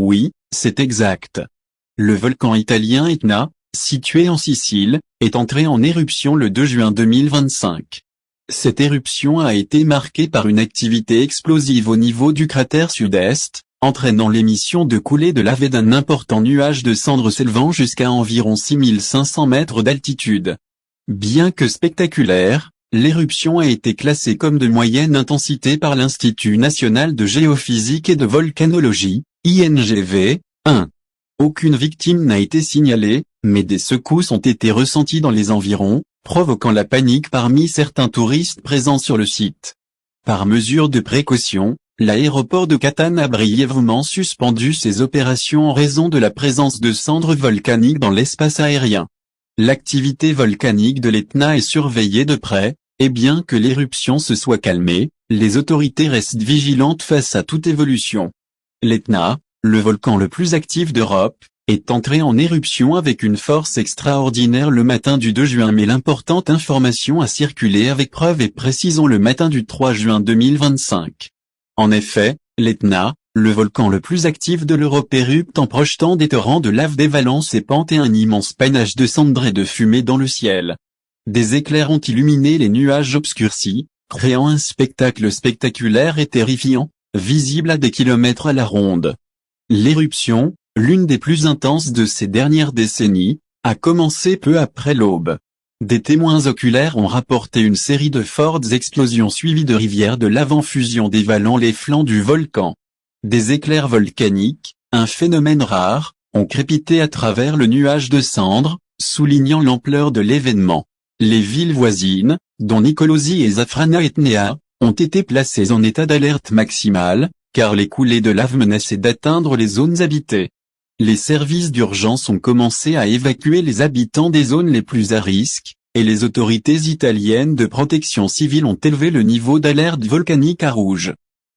Oui, c'est exact. Le volcan italien Etna, situé en Sicile, est entré en éruption le 2 juin 2025. Cette éruption a été marquée par une activité explosive au niveau du cratère sud-est, entraînant l'émission de coulées de lave et d'un important nuage de cendres s'élevant jusqu'à environ 6500 mètres d'altitude. Bien que spectaculaire, l'éruption a été classée comme de moyenne intensité par l'Institut national de géophysique et de volcanologie, INGV, 1. Aucune victime n'a été signalée, mais des secousses ont été ressenties dans les environs, provoquant la panique parmi certains touristes présents sur le site. Par mesure de précaution, l'aéroport de Catane a brièvement suspendu ses opérations en raison de la présence de cendres volcaniques dans l'espace aérien. L'activité volcanique de l'Etna est surveillée de près, et bien que l'éruption se soit calmée, les autorités restent vigilantes face à toute évolution. L'Etna, le volcan le plus actif d'Europe, est entré en éruption avec une force extraordinaire le matin du 2 juin, mais l'importante information a circulé avec preuve et précision le matin du 3 juin 2025. En effet, l'Etna, le volcan le plus actif de l'Europe, érupte en projetant des torrents de lave dévalant ses pentes et un immense panache de cendres et de fumée dans le ciel. Des éclairs ont illuminé les nuages obscurcis, créant un spectacle spectaculaire et terrifiant, visible à des kilomètres à la ronde. L'éruption, l'une des plus intenses de ces dernières décennies, a commencé peu après l'aube. Des témoins oculaires ont rapporté une série de fortes explosions suivies de rivières de lave en fusion dévalant les flancs du volcan. Des éclairs volcaniques, un phénomène rare, ont crépité à travers le nuage de cendres, soulignant l'ampleur de l'événement. Les villes voisines, dont Nicolosi et Zafrana Etnea, ont été placées en état d'alerte maximale, car les coulées de lave menaçaient d'atteindre les zones habitées. Les services d'urgence ont commencé à évacuer les habitants des zones les plus à risque, et les autorités italiennes de protection civile ont élevé le niveau d'alerte volcanique à rouge.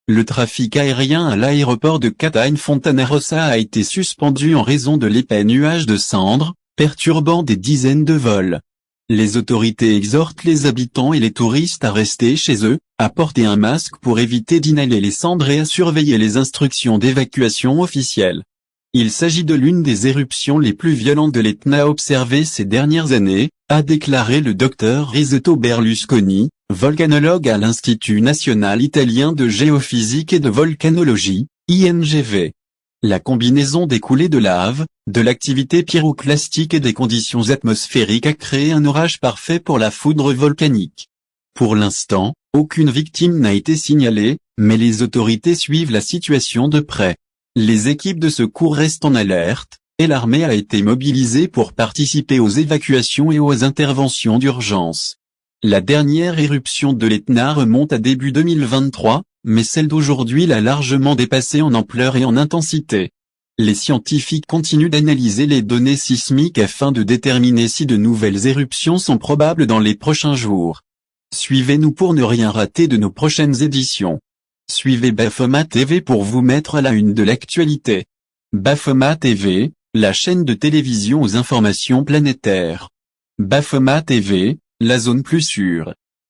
Le trafic aérien à l'aéroport de Catane Fontanarossa a été suspendu en raison de l'épais nuage de cendres, perturbant des dizaines de vols. Les autorités exhortent les habitants et les touristes à rester chez eux, à porter un masque pour éviter d'inhaler les cendres et à surveiller les instructions d'évacuation officielles. Il s'agit de l'une des éruptions les plus violentes de l'Etna observées ces dernières années, a déclaré le docteur Risetto Berlusconi, volcanologue à l'Institut national italien de géophysique et de volcanologie, INGV. La combinaison des coulées de lave, de l'activité pyroclastique et des conditions atmosphériques a créé un orage parfait pour la foudre volcanique. Pour l'instant, aucune victime n'a été signalée, mais les autorités suivent la situation de près. Les équipes de secours restent en alerte, et l'armée a été mobilisée pour participer aux évacuations et aux interventions d'urgence. La dernière éruption de l'Etna remonte à début 2023, mais celle d'aujourd'hui l'a largement dépassée en ampleur et en intensité. Les scientifiques continuent d'analyser les données sismiques afin de déterminer si de nouvelles éruptions sont probables dans les prochains jours. Suivez-nous pour ne rien rater de nos prochaines éditions. Suivez Bafoma TV pour vous mettre à la une de l'actualité. Bafoma TV, la chaîne de télévision aux informations planétaires. Bafoma TV, la zone plus sûre.